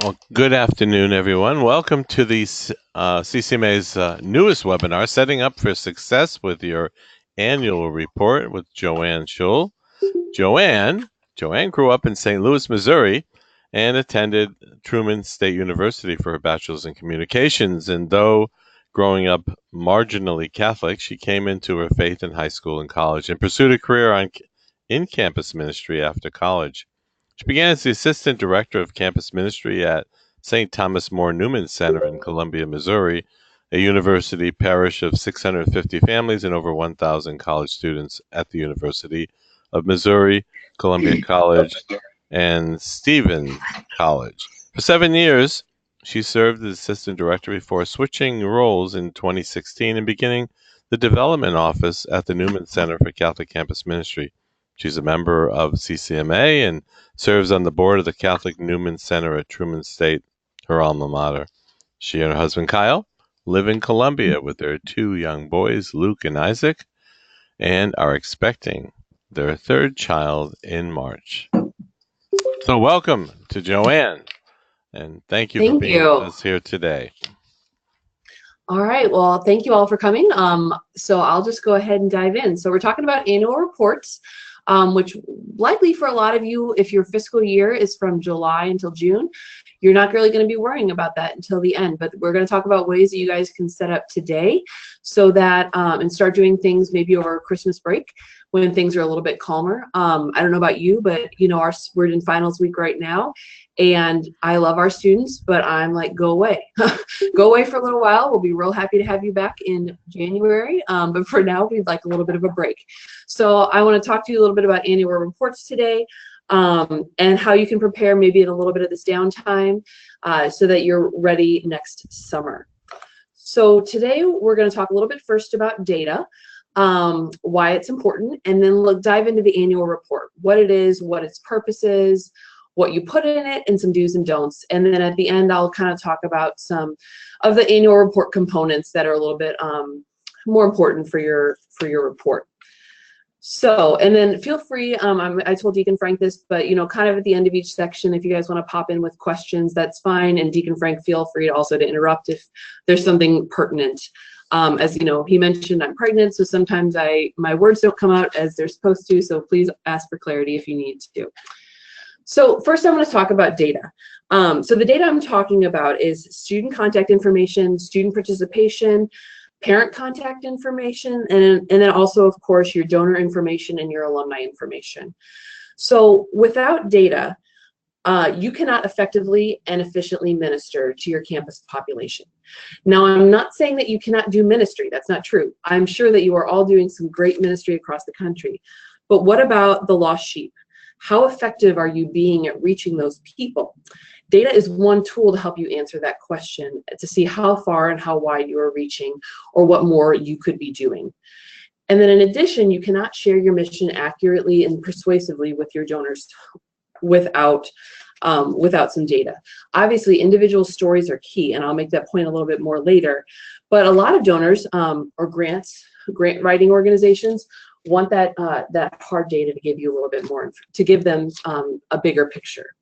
Well, good afternoon, everyone. Welcome to the CCMA's newest webinar, Setting Up for Success with Your Annual Report with JoAnn Shull. JoAnn grew up in St. Louis, Missouri, and attended Truman State University for her bachelor's in communications. And though growing up marginally Catholic, she came into her faith in high school and college and pursued a career in campus ministry after college. She began as the assistant director of campus ministry at St. Thomas More Newman Center in Columbia, Missouri, a university parish of 650 families and over 1,000 college students at the University of Missouri, Columbia College, and Stevens College. For 7 years, she served as assistant director before switching roles in 2016 and beginning the development office at the Newman Center for Catholic Campus Ministry. She's a member of CCMA and serves on the board of the Catholic Newman Center at Truman State, her alma mater. She and her husband, Kyle, live in Columbia with their 2 young boys, Luke and Isaac, and are expecting their 3rd child in March. So welcome to JoAnn, and thank you for being with us here today. All right, well, thank you all for coming. So I'll just go ahead and dive in. So we're talking about annual reports, which likely for a lot of you, if your fiscal year is from July until June, you're not really going to be worrying about that until the end. But we're going to talk about ways that you guys can set up today so that, and start doing things maybe over Christmas break when things are a little bit calmer. I don't know about you, but you know, we're in finals week right now. And I love our students, but I'm like, go away. Go away for a little while. We'll be real happy to have you back in January. But for now, we'd like a little bit of a break. So I want to talk to you a little bit about annual reports today, and how you can prepare maybe in a little bit of this downtime so that you're ready next summer. So today we're going to talk a little bit first about data, why it's important, and then dive into the annual report, what it is, what its purpose is, what you put in it, and some do's and don'ts. And then at the end, I'll kind of talk about some of the annual report components that are a little bit more important for your report. So, and then feel free, I told Deacon Frank this, but you know, kind of at the end of each section, if you guys want to pop in with questions, that's fine. And Deacon Frank, feel free also to interrupt if there's something pertinent. As you know, he mentioned I'm pregnant, so sometimes my words don't come out as they're supposed to, so please ask for clarity if you need to. So first I'm going to talk about data. So the data I'm talking about is student contact information, student participation, parent contact information, and then also, of course, your donor information and your alumni information. So without data, you cannot effectively and efficiently minister to your campus population. Now, I'm not saying that you cannot do ministry. That's not true. I'm sure that you are all doing some great ministry across the country. But what about the lost sheep? How effective are you being at reaching those people? Data is one tool to help you answer that question, to see how far and how wide you are reaching or what more you could be doing. And then in addition, you cannot share your mission accurately and persuasively with your donors without some data. Obviously, individual stories are key, and I'll make that point a little bit more later. But a lot of donors or grant writing organizations want that hard data to give you a little bit more, to give them a bigger picture.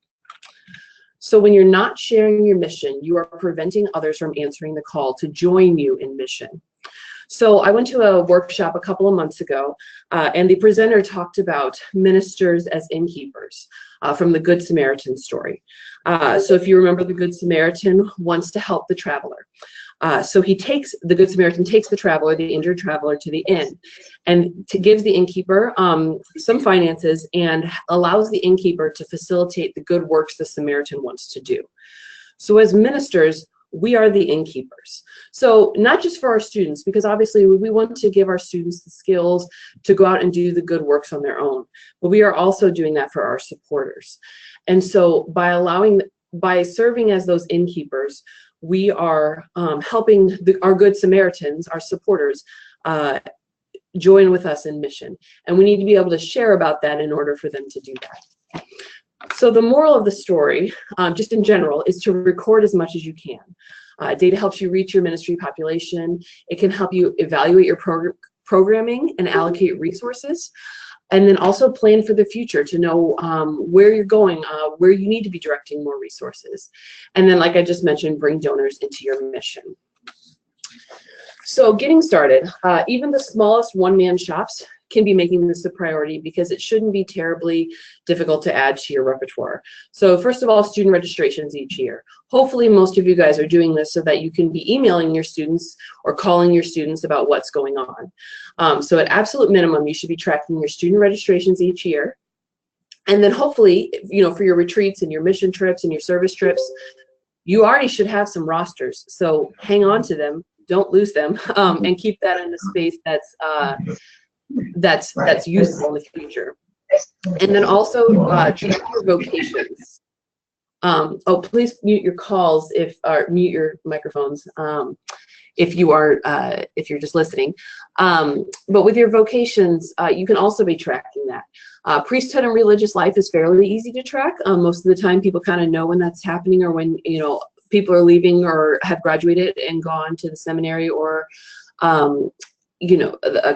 So when you're not sharing your mission, you are preventing others from answering the call to join you in mission. So I went to a workshop a couple of months ago, and the presenter talked about ministers as innkeepers from the Good Samaritan story. So if you remember, the Good Samaritan wants to help the traveler. So the Good Samaritan takes the traveler, the injured traveler, to the inn, and gives the innkeeper some finances and allows the innkeeper to facilitate the good works the Samaritan wants to do. So as ministers, we are the innkeepers. So not just for our students, because obviously we want to give our students the skills to go out and do the good works on their own, but we are also doing that for our supporters. And so by serving as those innkeepers, we are helping our Good Samaritans, our supporters, join with us in mission. And we need to be able to share about that in order for them to do that. So the moral of the story, just in general, is to record as much as you can. Data helps you reach your ministry population. It can help you evaluate your programming and allocate resources. And then also plan for the future to know where you're going, where you need to be directing more resources. And then, like I just mentioned, bring donors into your mission. So getting started, even the smallest one-man shops can be making this a priority because it shouldn't be terribly difficult to add to your repertoire. So first of all, student registrations each year. Hopefully most of you guys are doing this so that you can be emailing your students or calling your students about what's going on. So at absolute minimum, you should be tracking your student registrations each year. And then hopefully, you know, for your retreats and your mission trips and your service trips, you already should have some rosters. So hang on to them. Don't lose them, and keep that in a space that's useful in the future. And then also track your vocations. Oh, please mute your calls or mute your microphones if you're just listening. But with your vocations, you can also be tracking that. Priesthood and religious life is fairly easy to track. Most of the time, people kind of know when that's happening or when people are leaving or have graduated and gone to the seminary or a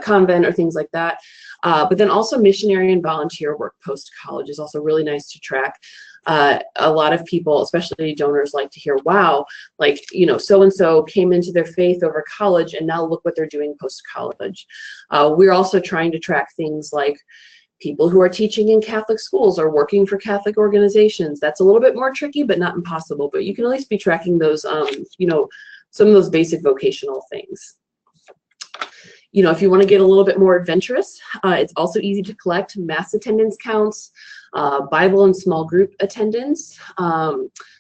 convent or things like that. But then also missionary and volunteer work post-college is also really nice to track. A lot of people, especially donors, like to hear, wow, like, so-and-so came into their faith over college and now look what they're doing post-college. We're also trying to track things like people who are teaching in Catholic schools or working for Catholic organizations. That's a little bit more tricky, but not impossible. But you can at least be tracking those, some of those basic vocational things. If you want to get a little bit more adventurous, it's also easy to collect mass attendance counts, Bible and small group attendance,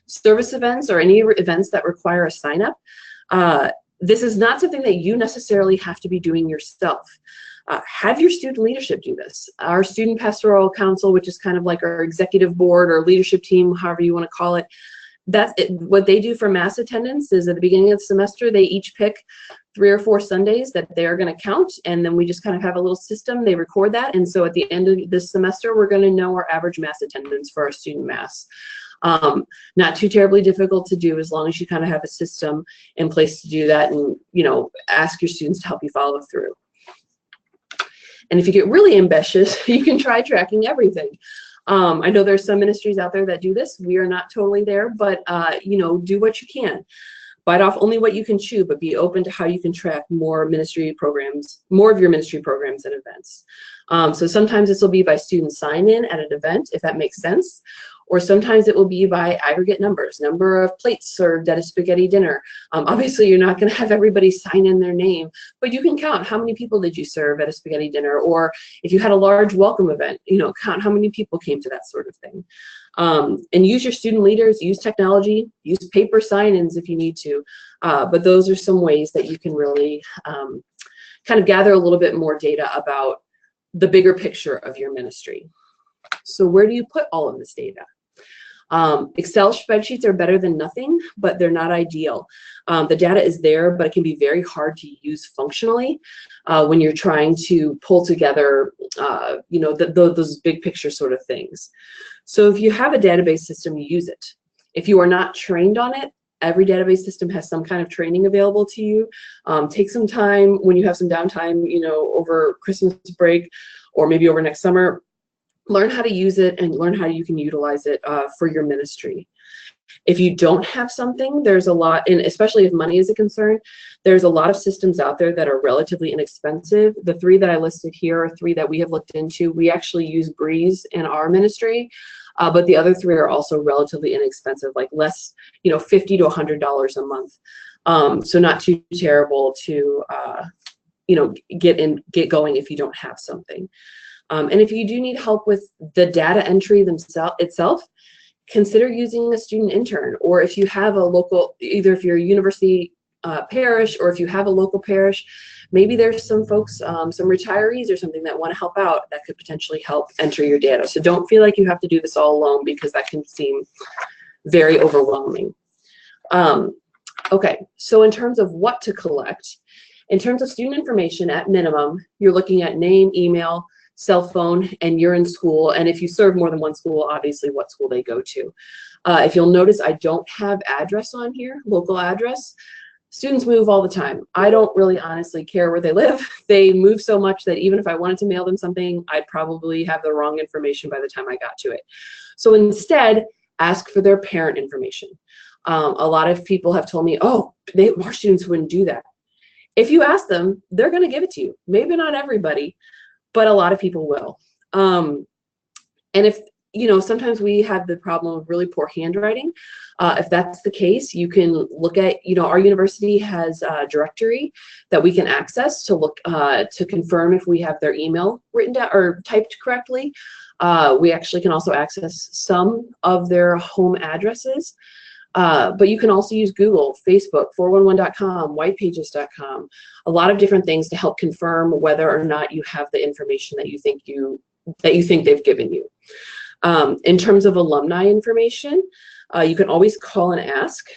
service events, or any events that require a sign up. This is not something that you necessarily have to be doing yourself. Have your student leadership do this. Our Student Pastoral Council, which is kind of like our executive board or leadership team, however you want to call it, that's it. What they do for mass attendance is at the beginning of the semester, they each pick 3 or 4 Sundays that they are going to count, and then we just kind of have a little system. They record that, and so at the end of this semester, we're going to know our average mass attendance for our student mass. Not too terribly difficult to do as long as you kind of have a system in place to do that, and ask your students to help you follow through. And if you get really ambitious, you can try tracking everything. I know there's some ministries out there that do this. We are not totally there, but do what you can. Bite off only what you can chew, but be open to how you can track more of your ministry programs and events. So sometimes this will be by student sign-in at an event, if that makes sense. Or sometimes it will be by aggregate numbers, number of plates served at a spaghetti dinner. Obviously, you're not going to have everybody sign in their name, but you can count how many people did you serve at a spaghetti dinner, or if you had a large welcome event, count how many people came to that sort of thing. And use your student leaders, use technology, use paper sign-ins if you need to. But those are some ways that you can really kind of gather a little bit more data about the bigger picture of your ministry. So where do you put all of this data? Excel spreadsheets are better than nothing, but they're not ideal. The data is there, but it can be very hard to use functionally when you're trying to pull together, those big picture sort of things. So if you have a database system, you use it. If you are not trained on it, every database system has some kind of training available to you. Take some time when you have some downtime, over Christmas break or maybe over next summer. Learn how to use it and learn how you can utilize it for your ministry. If you don't have something, there's a lot, and especially if money is a concern, there's a lot of systems out there that are relatively inexpensive. The 3 that I listed here are 3 that we have looked into. We actually use Breeze in our ministry, but the other 3 are also relatively inexpensive, like less, $50 to $100 a month. So not too terrible to, get going if you don't have something. And if you do need help with the data entry itself, consider using a student intern, or if you have a local, either if you're a university parish or if you have a local parish, maybe there's some folks, some retirees or something that want to help out that could potentially help enter your data. So don't feel like you have to do this all alone, because that can seem very overwhelming. Okay, so in terms of what to collect, in terms of student information, at minimum, you're looking at name, email, cell phone, and you're in school. And if you serve more than one school, obviously what school they go to. If you'll notice, I don't have address on here, local address. Students move all the time. I don't really honestly care where they live. They move so much that even if I wanted to mail them something, I'd probably have the wrong information by the time I got to it. So instead, ask for their parent information. A lot of people have told me, oh, our students wouldn't do that. If you ask them, they're going to give it to you. Maybe not everybody, but a lot of people will. And if, sometimes we have the problem of really poor handwriting. If that's the case, you can look at, our university has a directory that we can access to look to confirm if we have their email written down or typed correctly. We actually can also access some of their home addresses. But you can also use Google, Facebook, 411.com, whitepages.com, a lot of different things to help confirm whether or not you have the information that you think they've given you. In terms of alumni information, you can always call and ask,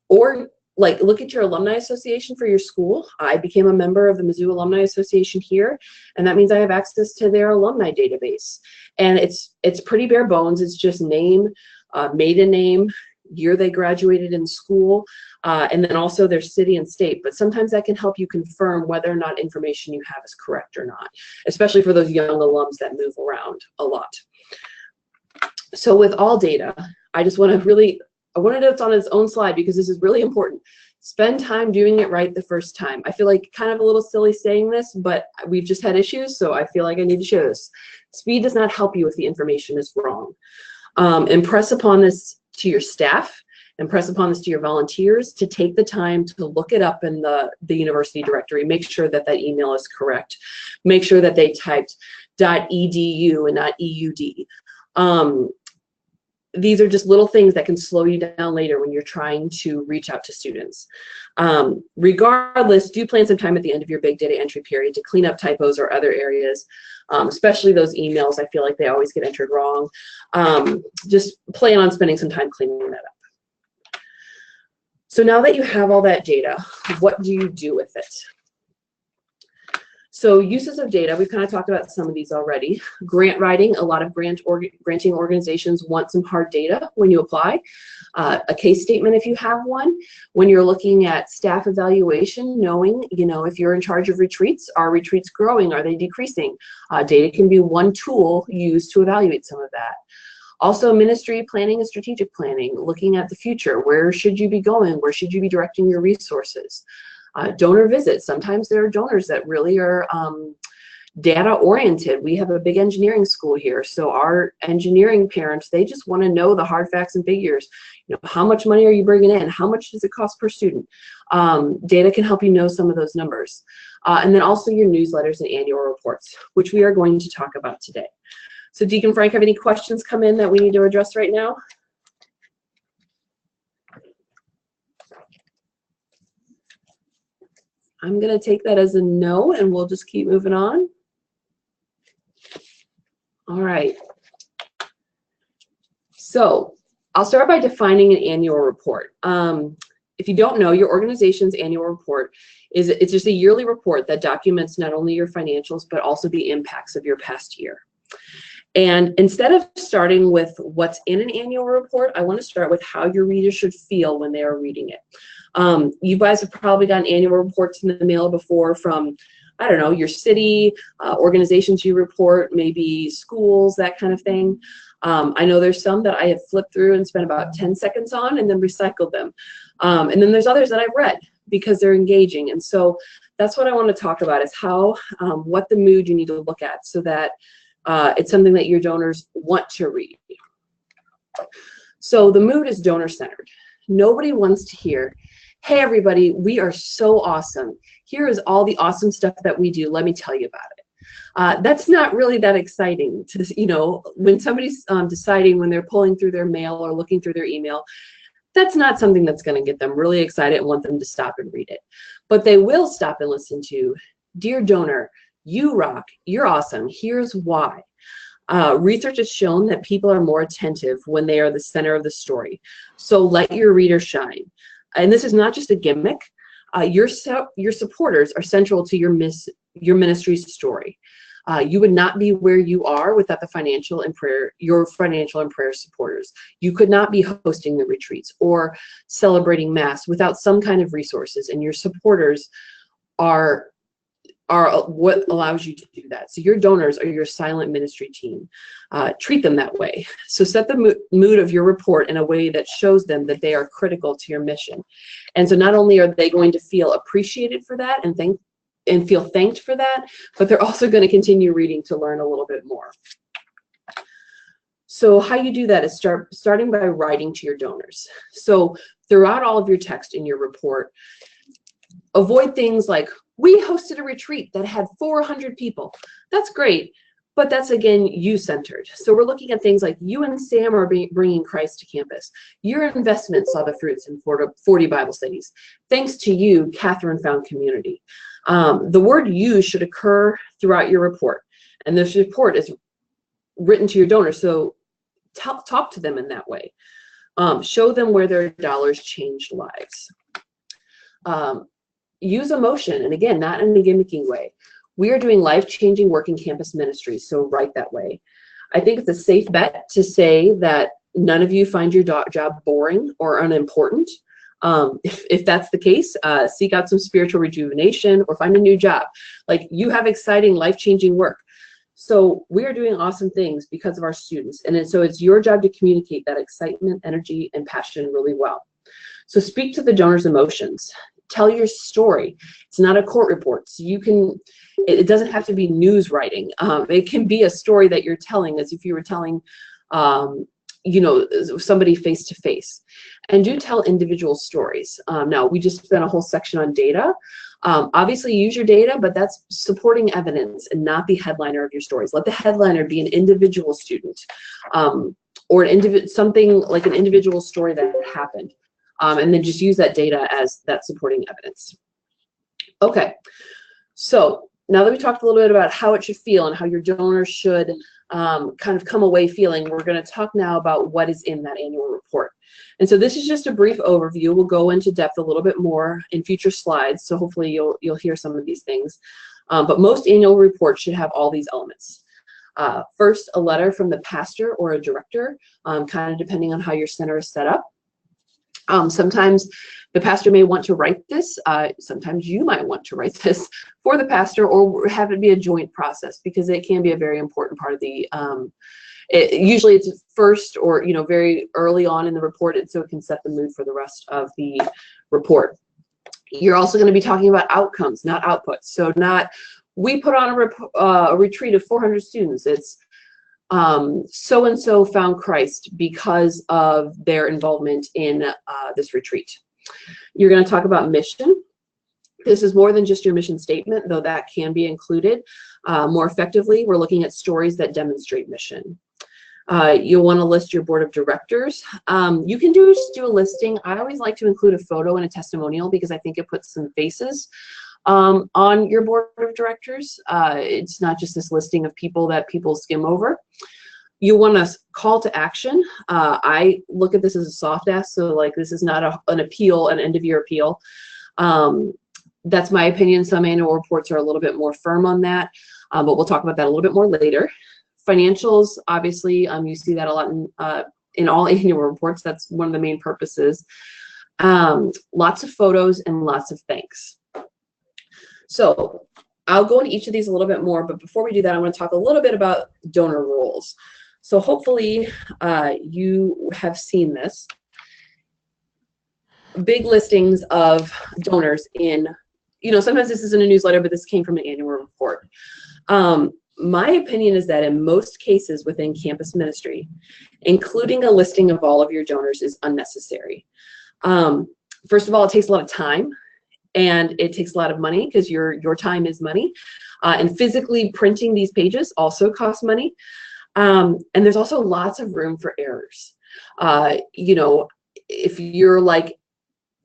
or look at your alumni association for your school. I became a member of the Mizzou Alumni Association here, and that means I have access to their alumni database. And it's pretty bare bones. It's just name, maiden name, year they graduated in school, and then also their city and state. But sometimes that can help you confirm whether or not information you have is correct or not, especially for those young alums that move around a lot. So with all data, I wanted it on its own slide because this is really important. Spend time doing it right the first time. I feel like kind of a little silly saying this, but we've just had issues, so I feel like I need to share this. Speed does not help you if the information is wrong. Impress upon this to your staff, impress upon this to your volunteers to take the time to look it up in the university directory. Make sure that that email is correct. Make sure that they typed .edu and not .eud. These are just little things that can slow you down later when you're trying to reach out to students. Regardless, do plan some time at the end of your big data entry period to clean up typos or other areas, especially those emails. I feel like they always get entered wrong. Just plan on spending some time cleaning that up. So now that you have all that data, what do you do with it? So uses of data, we've kind of talked about some of these already. Grant writing, a lot of granting organizations want some hard data when you apply. A case statement if you have one. When you're looking at staff evaluation, knowing, if you're in charge of retreats, are retreats growing? Are they decreasing? Data can be one tool used to evaluate some of that. Also, ministry planning and strategic planning, looking at the future. Where should you be going? Where should you be directing your resources? Donor visits. Sometimes there are donors that really are data oriented. We have a big engineering school here, so our engineering parents, they just want to know the hard facts and figures. How much money are you bringing in? How much does it cost per student? Data can help you know some of those numbers. And then also your newsletters and annual reports, which we are going to talk about today. So Deacon Frank, have any questions come in that we need to address right now? I'm going to take that as a no, and we'll just keep moving on. All right. So I'll start by defining an annual report. If you don't know, your organization's annual report it's just a yearly report that documents not only your financials, but also the impacts of your past year. And instead of starting with what's in an annual report, I want to start with how your readers should feel when they are reading it. You guys have probably gotten annual reports in the mail before from, I don't know, your city, organizations you report, maybe schools, that kind of thing. I know there's some that I have flipped through and spent about 10 seconds on and then recycled them. And then there's others that I've read because they're engaging. And so that's what I want to talk about is how, what the mood you need to look at so that it's something that your donors want to read. So the mood is donor-centered. Nobody wants to hear, hey, everybody, we are so awesome. Here is all the awesome stuff that we do. Let me tell you about it. That's not really that exciting to, when somebody's deciding when they're pulling through their mail or looking through their email, that's not something that's going to get them really excited and want them to stop and read it. But they will stop and listen to, dear donor, you rock, you're awesome, here's why. Research has shown that people are more attentive when they are the center of the story. So let your reader shine. And this is not just a gimmick. Your supporters are central to your ministry's story. You would not be where you are without the financial and prayer, your financial and prayer supporters. You could not be hosting the retreats or celebrating Mass without some kind of resources, and your supporters are what allows you to do that. So your donors are your silent ministry team. Treat them that way. So set the mood of your report in a way that shows them that they are critical to your mission. And so not only are they going to feel appreciated for that and feel thanked for that, but they're also going to continue reading to learn a little bit more. So how you do that is starting by writing to your donors. So throughout all of your text in your report, avoid things like, we hosted a retreat that had 400 people. That's great, but that's, again, you-centered. So we're looking at things like, you and Sam are bringing Christ to campus. Your investment saw the fruits in 40 Bible studies. Thanks to you, Catherine found community. The word you should occur throughout your report. And this report is written to your donors, so talk to them in that way. Show them where their dollars changed lives. Use emotion, and again, not in a gimmicky way. We are doing life-changing work in campus ministry, so write that way. I think it's a safe bet to say that none of you find your job boring or unimportant. If that's the case, seek out some spiritual rejuvenation or find a new job. Like, you have exciting, life-changing work. So we are doing awesome things because of our students, and so it's your job to communicate that excitement, energy, and passion really well. So speak to the donor's emotions. Tell your story. It's not a court report. So it doesn't have to be news writing. It can be a story that you're telling as if you were telling, somebody face to face. And do tell individual stories. Now, we just spent a whole section on data. Obviously, use your data, but that's supporting evidence and not the headliner of your stories. Let the headliner be an individual student or something like an individual story that happened. And then just use that data as that supporting evidence. Okay, so now that we talked a little bit about how it should feel and how your donors should kind of come away feeling, we're going to talk now about what is in that annual report. And so this is just a brief overview. We'll go into depth a little bit more in future slides, so hopefully you'll hear some of these things. But most annual reports should have all these elements. First, a letter from the pastor or a director, kind of depending on how your center is set up. Sometimes the pastor may want to write this. Sometimes you might want to write this for the pastor, or have it be a joint process, because it can be a very important part of the, usually it's first or, very early on in the report, and so it can set the mood for the rest of the report. You're also going to be talking about outcomes, not outputs. So we put on a retreat of 400 students. It's so-and-so found Christ because of their involvement in this retreat. You're going to talk about mission. This is more than just your mission statement, though that can be included. More effectively, we're looking at stories that demonstrate mission. You'll want to list your board of directors. You can just do a listing. I always like to include a photo and a testimonial because I think it puts some faces on your board of directors. It's not just this listing of people that people skim over. You want a call to action. I look at this as a soft ask, so like this is not an appeal, an end of year appeal. That's my opinion. Some annual reports are a little bit more firm on that, but we'll talk about that a little bit more later. Financials, obviously, you see that a lot in all annual reports. That's one of the main purposes. Lots of photos and lots of thanks. So I'll go into each of these a little bit more, but before we do that, I want to talk a little bit about donor roles. So hopefully you have seen this. Big listings of donors in, sometimes this isn't a newsletter, but this came from an annual report. My opinion is that in most cases within campus ministry, including a listing of all of your donors is unnecessary. First of all, it takes a lot of time. And it takes a lot of money because your time is money. And physically printing these pages also costs money. And there's also lots of room for errors. If you're like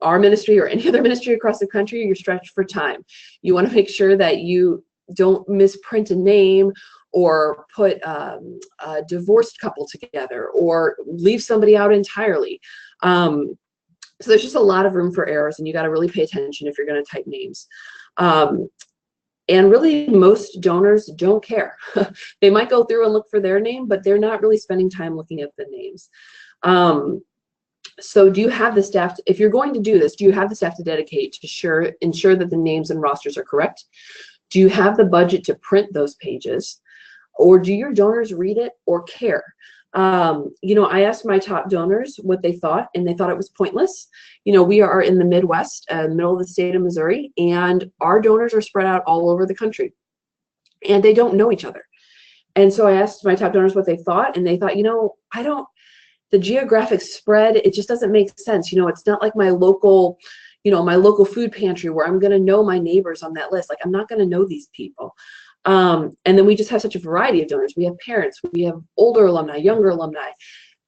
our ministry or any other ministry across the country, you're stretched for time. You want to make sure that you don't misprint a name or put a divorced couple together or leave somebody out entirely. So there's just a lot of room for errors, and you got to really pay attention if you're going to type names. And really, most donors don't care. They might go through and look for their name, but they're not really spending time looking at the names. So do you have the staff, if you're going to do this, do you have the staff to dedicate to ensure that the names and rosters are correct? Do you have the budget to print those pages? Or do your donors read it or care? You know, I asked my top donors what they thought, and they thought it was pointless. You know, we are in the Midwest, middle of the state of Missouri, and our donors are spread out all over the country, and they don't know each other. And so I asked my top donors what they thought, and they thought, you know, the geographic spread, it just doesn't make sense. You know, it's not like my local, you know, my local food pantry where I'm going to know my neighbors on that list. Like, I'm not going to know these people. And then we just have such a variety of donors. We have parents, we have older alumni, younger alumni.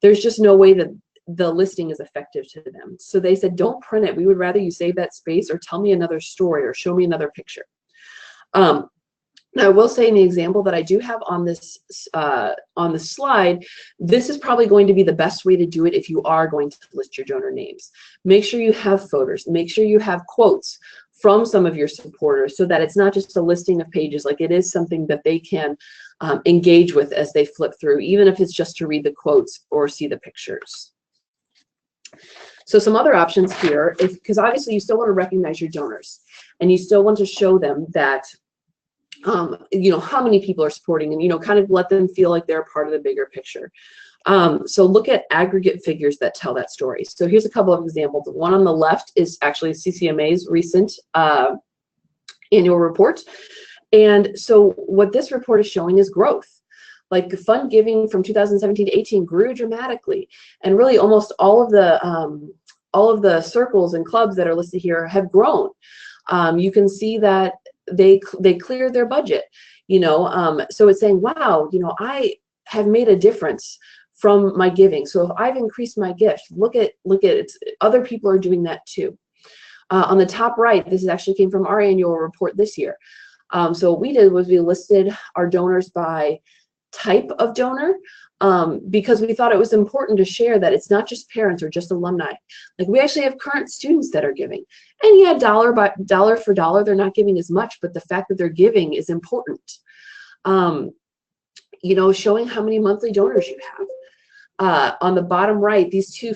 There's just no way that the listing is effective to them. So they said, don't print it. We would rather you save that space or tell me another story or show me another picture. Now, I will say in the example that I do have on this on the slide, this is probably going to be the best way to do it if you are going to list your donor names. Make sure you have photos. Make sure you have quotes from some of your supporters so that it's not just a listing of pages, like it is something that they can engage with as they flip through, even if it's just to read the quotes or see the pictures. So some other options here, because obviously you still want to recognize your donors and you still want to show them that you know, how many people are supporting and, you know, kind of let them feel like they're a part of the bigger picture. So look at aggregate figures that tell that story. So here's a couple of examples. The one on the left is actually CCMA's recent annual report. And so what this report is showing is growth. Like fund giving from 2017 to 18 grew dramatically. And really almost all of the circles and clubs that are listed here have grown. You can see that they cleared their budget, you know, so it's saying, wow, you know, I have made a difference from my giving. So if I've increased my gift, look at it, other people are doing that too. On the top right, this actually came from our annual report this year. So what we did was we listed our donors by type of donor, because we thought it was important to share that it's not just parents or just alumni. Like we actually have current students that are giving. And yeah, dollar for dollar, they're not giving as much, but the fact that they're giving is important. You know, showing how many monthly donors you have. On the bottom right, these two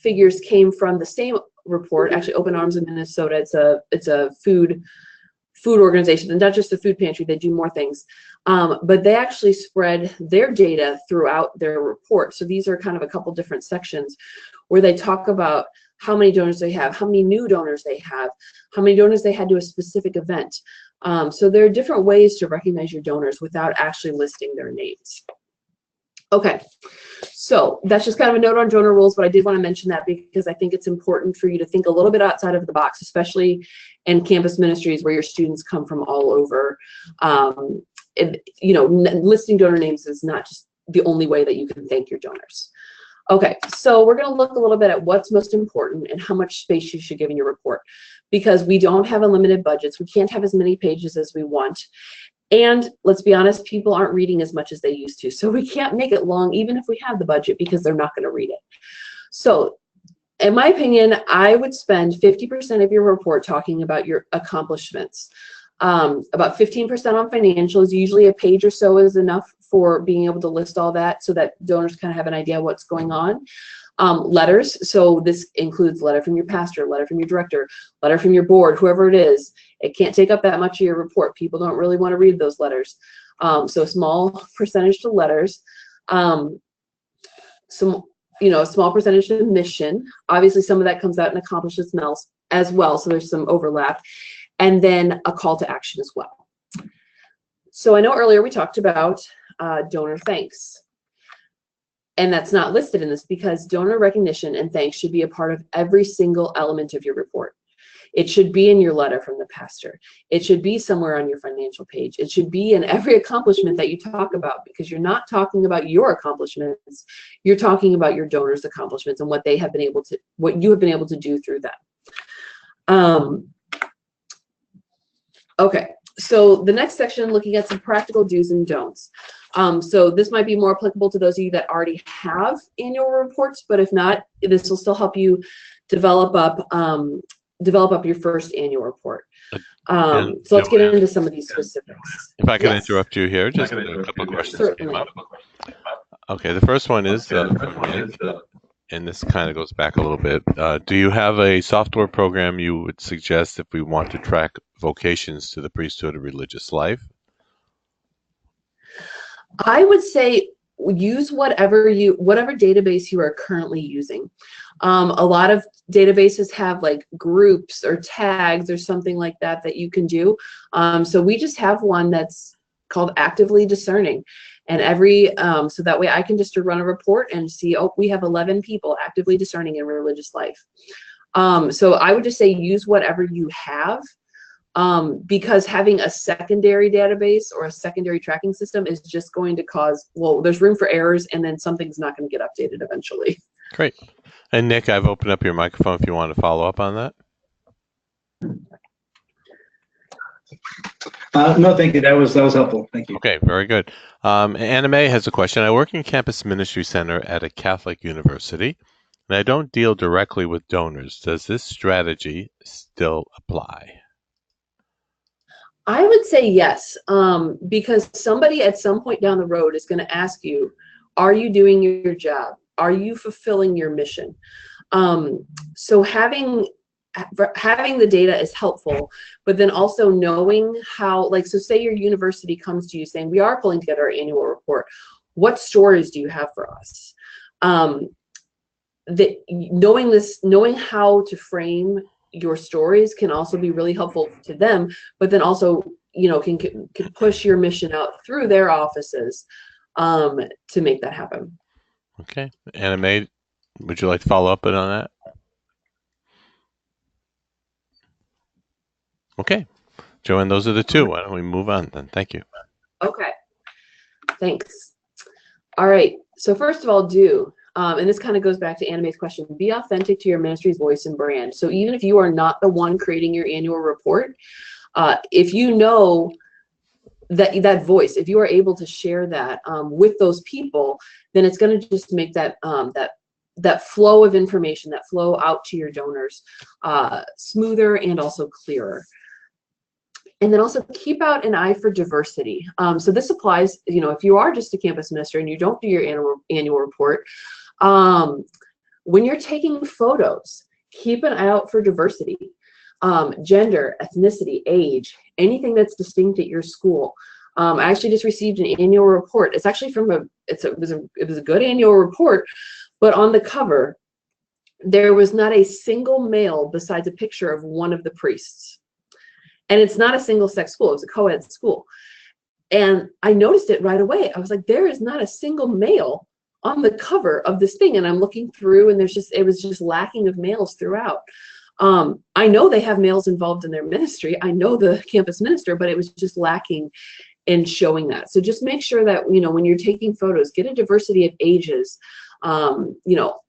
figures came from the same report, actually Open Arms in Minnesota. It's a food organization, and not just a food pantry, they do more things. But they actually spread their data throughout their report. So these are kind of a couple different sections where they talk about how many donors they have, how many new donors they have, how many donors they had to a specific event. So there are different ways to recognize your donors without actually listing their names. Okay, so that's just kind of a note on donor rules, but I did want to mention that because I think it's important for you to think a little bit outside of the box, especially in campus ministries where your students come from all over. And, you know, listing donor names is not just the only way that you can thank your donors. Okay, so we're going to look a little bit at what's most important and how much space you should give in your report, because we don't have unlimited budgets. We can't have as many pages as we want. And let's be honest, people aren't reading as much as they used to. So we can't make it long, even if we have the budget, because they're not going to read it. So in my opinion, I would spend 50% of your report talking about your accomplishments. About 15% on financials. Usually a page or so is enough for being able to list all that so that donors kind of have an idea what's going on. Letters, so this includes letter from your pastor, letter from your director, letter from your board, whoever it is. It can't take up that much of your report. People don't really want to read those letters. So a small percentage to letters. Some, you know, a small percentage to mission. Obviously some of that comes out in accomplishments as well, so there's some overlap. And then a call to action as well. So I know earlier we talked about donor thanks. And that's not listed in this because donor recognition and thanks should be a part of every single element of your report. It should be in your letter from the pastor. It should be somewhere on your financial page. It should be in every accomplishment that you talk about, because you're not talking about your accomplishments. You're talking about your donors' accomplishments and what they have been able to, what you have been able to do through them. Okay, so the next section, looking at some practical do's and don'ts. So this might be more applicable to those of you that already have annual reports, but if not, this will still help you develop up develop up your first annual report. And So let's get JoAnn, into some of these specifics. if I could Yes, interrupt you here, just a couple of questions came certainly. up. Okay, the first one is from Nick, and this kind of goes back a little bit. Do you have a software program you would suggest if we want to track vocations to the priesthood or religious life? I would say use whatever database you are currently using. A lot of databases have like groups or tags or something like that that you can do. So we just have one that's called Actively Discerning. And so that way I can just run a report and see, oh, we have 11 people actively discerning in religious life. So I would just say use whatever you have. Because having a secondary database or a secondary tracking system is just going to cause, well, there's room for errors, and then something's not going to get updated eventually. Great. And Nick, I've opened up your microphone if you want to follow up on that. No, thank you. That was helpful. Thank you. Okay, very good. Anna Mae has a question. I work in campus ministry center at a Catholic university, and I don't deal directly with donors. Does this strategy still apply? I would say yes, because somebody at some point down the road is going to ask you, are you doing your job? Are you fulfilling your mission? So having the data is helpful, but then also knowing how, like, so say your university comes to you saying, we are pulling together our annual report. What stories do you have for us? Knowing how to frame your stories can also be really helpful to them, but then also, can push your mission out through their offices to make that happen. Okay. Anna Mae, would you like to follow up on that? Okay. JoAnn, those are the two. Why don't we move on then? Thank you. Okay. Thanks. All right. So first of all, and this kind of goes back to Anna Mae's question, be authentic to your ministry's voice and brand. So even if you are not the one creating your annual report, if you know that voice, if you are able to share that with those people, then it's going to just make that flow of information, that flow out to your donors smoother and also clearer. And then also keep out an eye for diversity. So this applies, if you are just a campus minister and you don't do your annual report, when you're taking photos, keep an eye out for diversity. Gender, ethnicity, age, anything that's distinct at your school. I actually just received an annual report. It's actually it was a good annual report, but on the cover, there was not a single male besides a picture of one of the priests. And it's not a single-sex school. It was a co-ed school. And I noticed it right away. I was like, there is not a single male on the cover of this thing. And I'm looking through, and it was just lacking of males throughout. I know they have males involved in their ministry. I know the campus minister, but it was just lacking in showing that. So just make sure that, when you're taking photos, get a diversity of ages,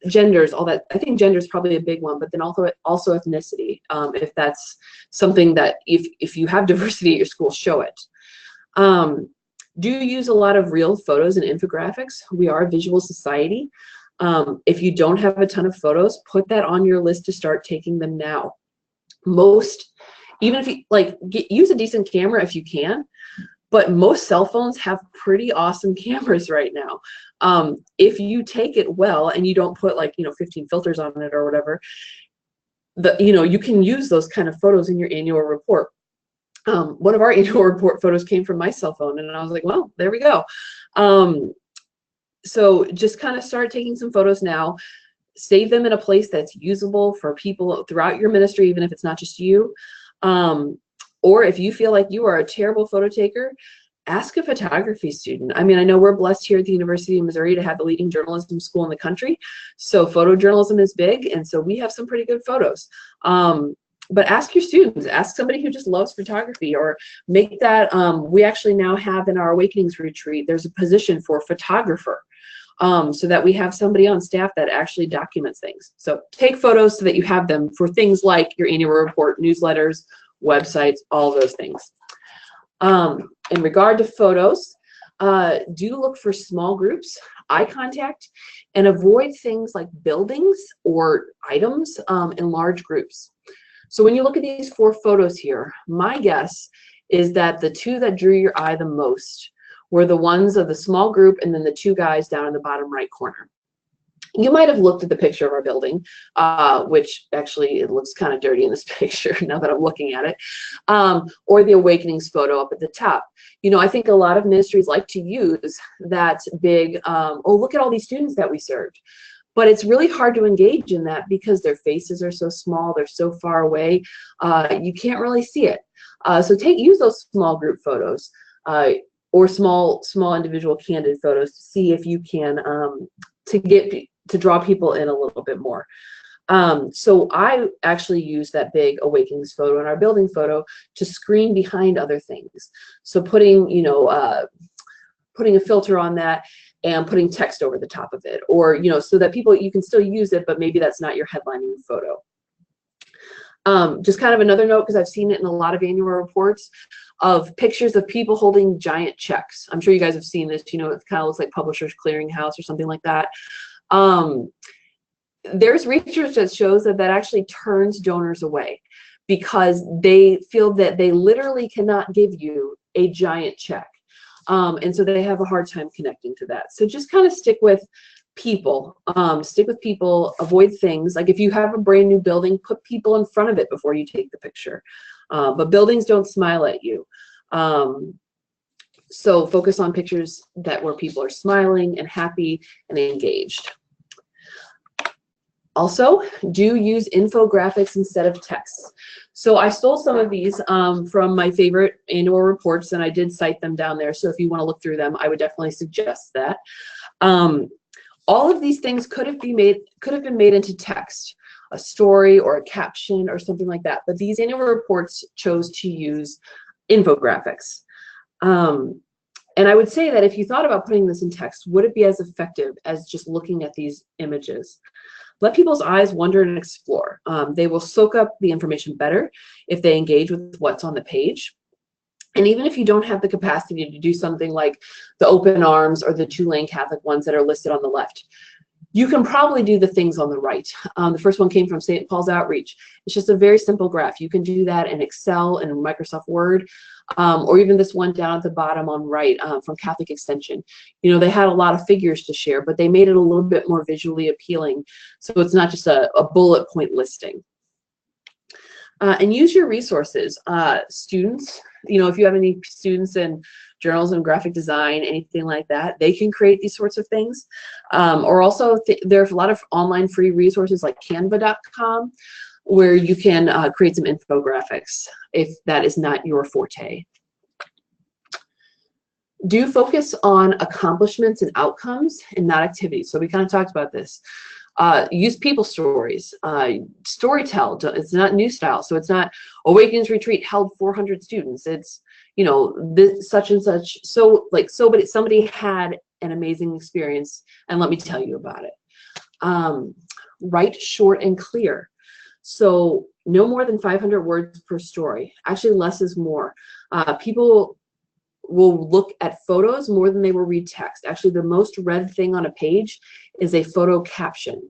genders, all that. I think gender is probably a big one, but then also ethnicity. If that's something that if you have diversity at your school, show it. Do use a lot of real photos and infographics. We are a visual society. If you don't have a ton of photos, put that on your list to start taking them now. Even if you use a decent camera if you can, but most cell phones have pretty awesome cameras right now. If you take it well and you don't put 15 filters on it or whatever, you can use those kind of photos in your annual report. One of our annual report photos came from my cell phone, and I was like, well, there we go. So just kind of start taking some photos now. Save them in a place that's usable for people throughout your ministry, even if it's not just you. Or if you feel like you are a terrible photo taker, ask a photography student. I mean, I know we're blessed here at the University of Missouri to have the leading journalism school in the country. So photojournalism is big, and so we have some pretty good photos. But ask your students, ask somebody who just loves photography, or make that, we actually now have in our Awakenings retreat, there's a position for photographer, so that we have somebody on staff that actually documents things. So take photos so that you have them for things like your annual report, newsletters, websites, all those things. In regard to photos, do look for small groups, eye contact, and avoid things like buildings or items in large groups. So when you look at these 4 photos here, my guess is that the 2 that drew your eye the most were the ones of the small group and then the 2 guys down in the bottom right corner. You might have looked at the picture of our building, which actually it looks kind of dirty in this picture now that I'm looking at it, or the Awakenings photo up at the top. You know, I think a lot of ministries like to use that big, oh, look at all these students that we served. But it's really hard to engage in that because their faces are so small, they're so far away, you can't really see it. So use those small group photos or small individual candid photos to see if you can to draw people in a little bit more. So I actually use that big Awakenings photo and our building photo to screen behind other things. So putting, you know, putting a filter on that and putting text over the top of it, or, you know, so that you can still use it, but maybe that's not your headlining photo. Just kind of another note, because I've seen it in a lot of annual reports, of pictures of people holding giant checks. I'm sure you guys have seen this, you know, it kind of looks like Publishers Clearinghouse or something like that. There's research that shows that actually turns donors away because they feel that they literally cannot give you a giant check. And so they have a hard time connecting to that. So just kind of stick with people, avoid things. Like if you have a brand new building, put people in front of it before you take the picture. But buildings don't smile at you. So focus on pictures where people are smiling and happy and engaged. Also, do use infographics instead of text. So I stole some of these from my favorite annual reports, and I did cite them down there. So if you want to look through them, I would definitely suggest that. All of these things could have been made into text, a story or a caption or something like that. But these annual reports chose to use infographics. And I would say that if you thought about putting this in text, would it be as effective as just looking at these images? Let people's eyes wander and explore. They will soak up the information better if they engage with what's on the page. And even if you don't have the capacity to do something like the open arms or the 2-lane Catholic ones that are listed on the left, you can probably do the things on the right. The first one came from St. Paul's Outreach. It's just a very simple graph. You can do that in Excel and Microsoft Word, or even this one down at the bottom on right from Catholic Extension. You know, they had a lot of figures to share, but they made it a little bit more visually appealing. So it's not just a bullet point listing. And use your resources. Students, you know, if you have any students in journalism, graphic design, anything like that, they can create these sorts of things. Or also, there's a lot of online free resources like canva.com where you can create some infographics if that is not your forte. Do focus on accomplishments and outcomes and not activities. So we kind of talked about this. Use people stories. Storytell. It's not new style. So it's not Awakenings Retreat held 400 students. It's, you know, this such and such. So like somebody had an amazing experience, and let me tell you about it. Write short and clear. So no more than 500 words per story. Actually, less is more. People will look at photos more than they will read text. Actually, the most read thing on a page is a photo caption.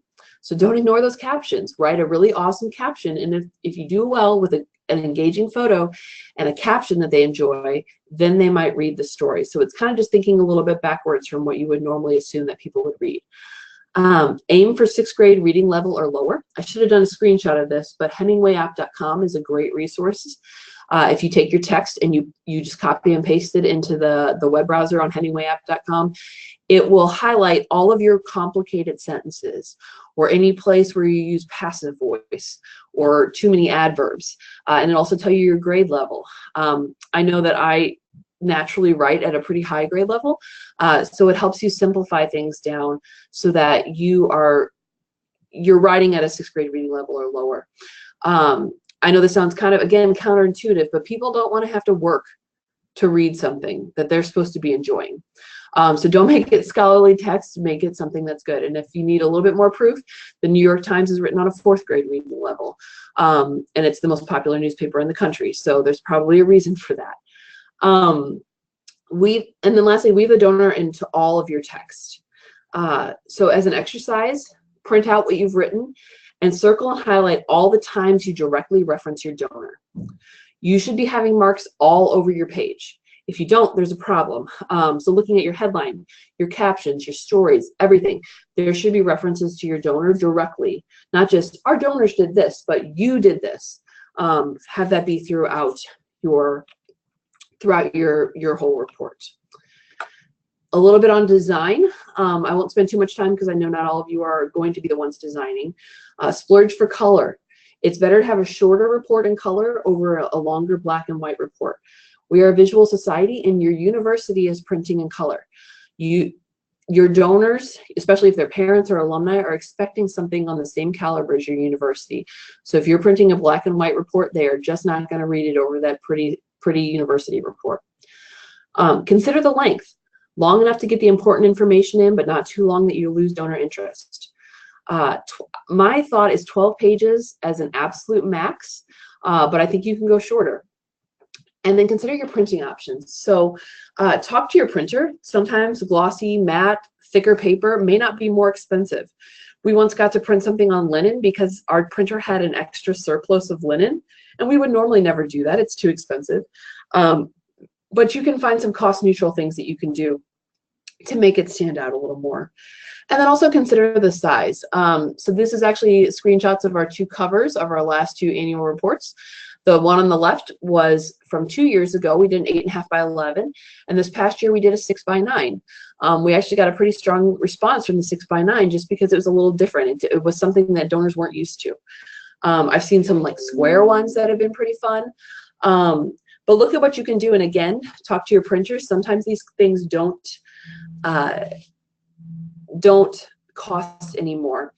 So don't ignore those captions. Write a really awesome caption, and if you do well with an engaging photo and a caption that they enjoy, then they might read the story. So it's kind of just thinking a little bit backwards from what you would normally assume that people would read. Aim for 6th grade reading level or lower. I should have done a screenshot of this, but HemingwayApp.com is a great resource. If you take your text and you just copy and paste it into the web browser on HemingwayApp.com, it will highlight all of your complicated sentences or any place where you use passive voice or too many adverbs. And it'll also tell you your grade level. I know that I naturally write at a pretty high grade level, so it helps you simplify things down so that you're writing at a 6th grade reading level or lower. I know this sounds kind of, again, counterintuitive, but people don't want to have to work to read something that they're supposed to be enjoying. So don't make it scholarly text, make it something that's good. And if you need a little bit more proof, the New York Times is written on a 4th grade reading level. And it's the most popular newspaper in the country. So there's probably a reason for that. And then lastly, weave the donor into all of your text. So as an exercise, print out what you've written and circle and highlight all the times you directly reference your donor. You should be having marks all over your page. If you don't, there's a problem. So looking at your headline, your captions, your stories, everything, there should be references to your donor directly, not just our donors did this, but you did this. Have that be throughout your whole report. A little bit on design. I won't spend too much time because I know not all of you are going to be the ones designing. Splurge for color. It's better to have a shorter report in color over a longer black and white report. We are a visual society, and your university is printing in color. Your donors, especially if they're parents or alumni, are expecting something on the same caliber as your university. So if you're printing a black and white report, they are just not going to read it over that pretty university report. Consider the length. Long enough to get the important information in, but not too long that you lose donor interest. My thought is 12 pages as an absolute max, but I think you can go shorter. And then consider your printing options. So talk to your printer. Sometimes glossy, matte, thicker paper may not be more expensive. We once got to print something on linen because our printer had an extra surplus of linen, and we would normally never do that. It's too expensive. But you can find some cost neutral things that you can do to make it stand out a little more. And then also consider the size. So this is actually screenshots of our 2 covers of our last 2 annual reports. The one on the left was from 2 years ago. We did an 8.5 by 11, and this past year we did a 6 by 9. We actually got a pretty strong response from the 6 by 9 just because it was a little different. It was something that donors weren't used to. I've seen some like square ones that have been pretty fun. But look at what you can do, and again, talk to your printers. Sometimes these things don't cost anymore.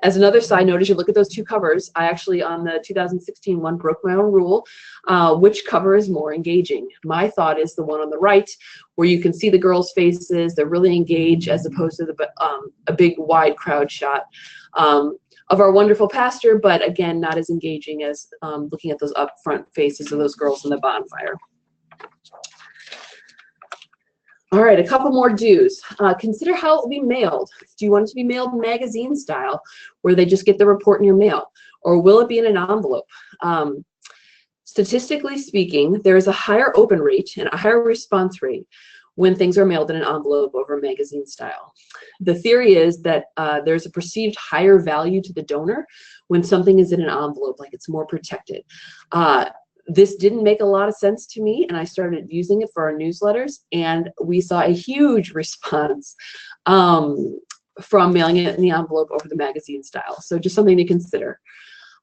As another side note, as you look at those 2 covers, I actually, on the 2016 one, broke my own rule. Which cover is more engaging? My thought is the one on the right, where you can see the girls' faces, they're really engaged, as opposed to a big wide crowd shot of our wonderful pastor, but again, not as engaging as looking at those upfront faces of those girls in the bonfire. All right, a couple more do's. Consider how it will be mailed. Do you want it to be mailed magazine style, where they just get the report in your mail? Or will it be in an envelope? Statistically speaking, there is a higher open rate and a higher response rate when things are mailed in an envelope over magazine style. The theory is that there's a perceived higher value to the donor when something is in an envelope, like it's more protected. This didn't make a lot of sense to me, and I started using it for our newsletters, and we saw a huge response from mailing it in the envelope over the magazine style. So just something to consider.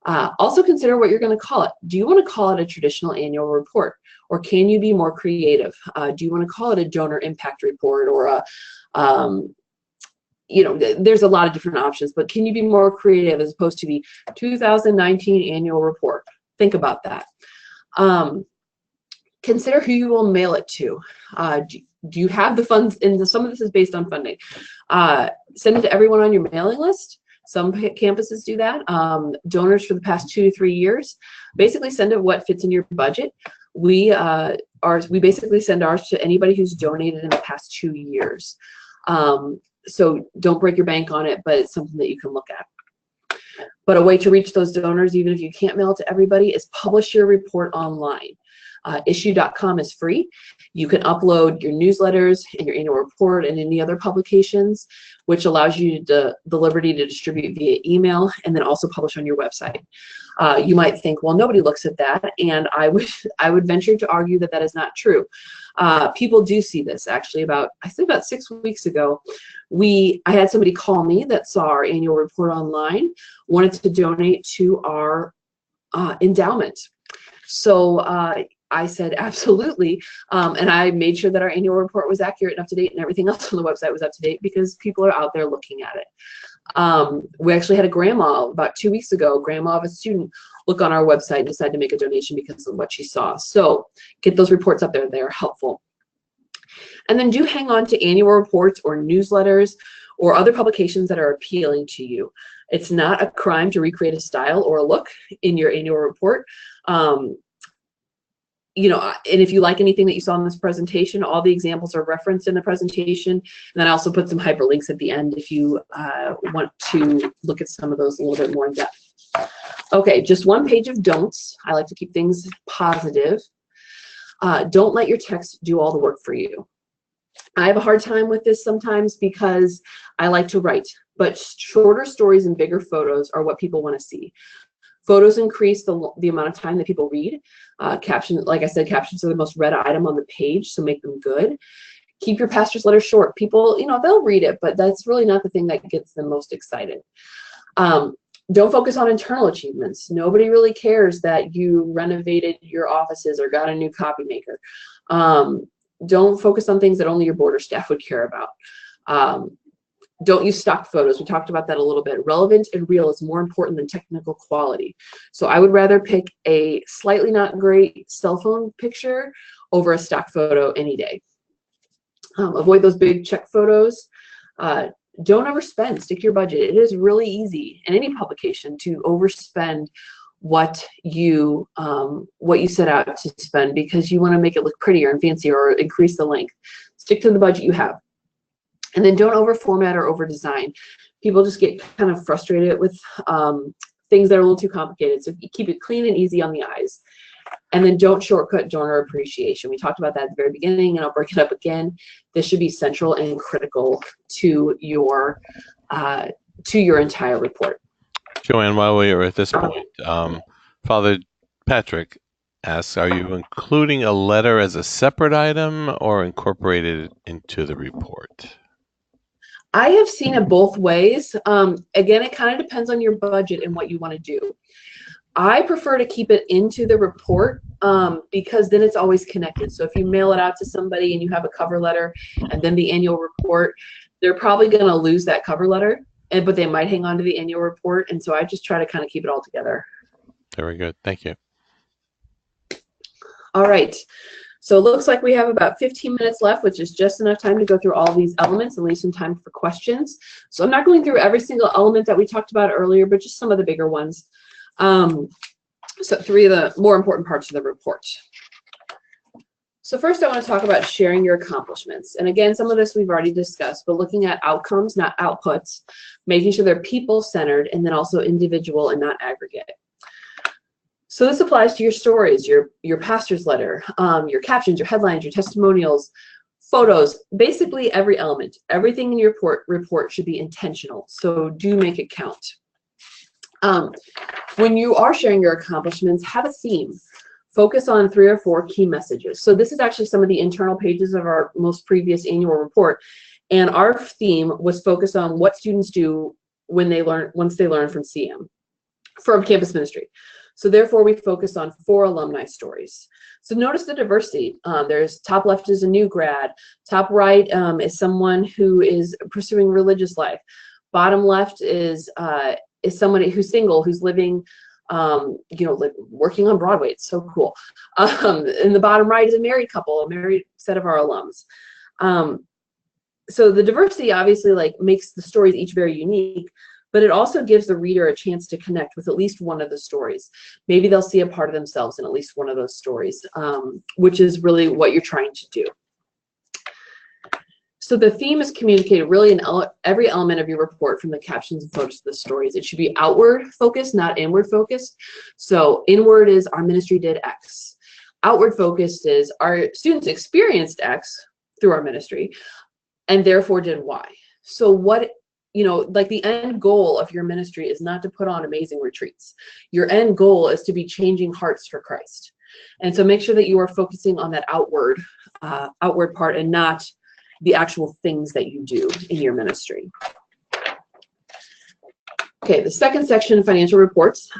Also consider what you're going to call it. Do you want to call it a traditional annual report, or can you be more creative? Do you want to call it a donor impact report, or a there's a lot of different options, but can you be more creative as opposed to the 2019 annual report? Think about that. Consider who you will mail it to. Do you have the funds? And some of this is based on funding. Send it to everyone on your mailing list. Some campuses do that. Donors for the past 2 to 3 years, basically send it what fits in your budget. We basically send ours to anybody who's donated in the past 2 years. So don't break your bank on it, but it's something that you can look at. But a way to reach those donors, even if you can't mail it to everybody, is publish your report online. Issue.com is free. You can upload your newsletters and your annual report and any other publications, which allows you the liberty to distribute via email and then also publish on your website. You might think, well, nobody looks at that, and I would venture to argue that that is not true. People do see this. Actually, about 6 weeks ago, I had somebody call me that saw our annual report online, wanted to donate to our endowment. So I said, absolutely. And I made sure that our annual report was accurate and up to date, and everything else on the website was up to date, because people are out there looking at it. We actually had a grandma about 2 weeks ago, grandma of a student, look on our website and decide to make a donation because of what she saw. So get those reports up there. They're helpful. And then do hang on to annual reports or newsletters or other publications that are appealing to you. It's not a crime to recreate a style or a look in your annual report. and if you like anything that you saw in this presentation, all the examples are referenced in the presentation. And then I also put some hyperlinks at the end if you want to look at some of those a little bit more in depth. Okay, just one page of don'ts. I like to keep things positive. Don't let your text do all the work for you. I have a hard time with this sometimes because I like to write, but shorter stories and bigger photos are what people want to see. Photos increase the amount of time that people read. Captions, like I said, captions are the most read item on the page, so make them good. Keep your pastor's letter short. People, they'll read it, but that's really not the thing that gets them most excited. Don't focus on internal achievements. Nobody really cares that you renovated your offices or got a new copy maker. Don't focus on things that only your board or staff would care about. Don't use stock photos. We talked about that a little bit. Relevant and real is more important than technical quality. So I would rather pick a slightly not great cell phone picture over a stock photo any day. Avoid those big check photos. Don't overspend. Stick to your budget. It is really easy in any publication to overspend what you set out to spend because you want to make it look prettier and fancier or increase the length. Stick to the budget you have. And then don't over format or over design. People just get kind of frustrated with things that are a little too complicated. So keep it clean and easy on the eyes. And then don't shortcut donor appreciation. We talked about that at the very beginning, and I'll break it up again. This should be central and critical to your entire report. JoAnn, while we are at this point, Father Patrick asks, are you including a letter as a separate item or incorporated into the report? I have seen it both ways. Again, it kind of depends on your budget and what you want to do. I prefer to keep it into the report because then it's always connected. So if you mail it out to somebody and you have a cover letter and then the annual report, they're probably going to lose that cover letter, but they might hang on to the annual report. And so I just try to kind of keep it all together. Very good. Thank you. All right. So it looks like we have about 15 minutes left, which is just enough time to go through all these elements and leave some time for questions. So I'm not going through every single element that we talked about earlier, but just some of the bigger ones. So 3 of the more important parts of the report. So first I want to talk about sharing your accomplishments. And again, some of this we've already discussed, but looking at outcomes, not outputs, making sure they're people-centered, and then also individual and not aggregate. So this applies to your stories, your pastor's letter, your captions, your headlines, your testimonials, photos, basically every element. Everything in your report should be intentional. So do make it count. When you are sharing your accomplishments, have a theme. Focus on 3 or 4 key messages. So this is actually some of the internal pages of our most previous annual report. And our theme was focused on what students do once they learn from CM, from campus ministry. So therefore, we focus on 4 alumni stories. So notice the diversity. There's top left is a new grad. Top right is someone who is pursuing religious life. Bottom left is somebody who's single, who's living, working on Broadway. It's so cool. And the bottom right is a married couple, a married set of our alums. So the diversity obviously makes the stories each very unique, but it also gives the reader a chance to connect with at least one of the stories. Maybe they'll see a part of themselves in at least one of those stories, which is really what you're trying to do. So the theme is communicated really in every element of your report, from the captions and photos to the stories. It should be outward focused, not inward focused. So inward is our ministry did X. Outward focused is our students experienced X through our ministry and therefore did Y. So the end goal of your ministry is not to put on amazing retreats. Your end goal is to be changing hearts for Christ. And so make sure that you are focusing on that outward part and not the actual things that you do in your ministry. Okay, the second section, financial reports.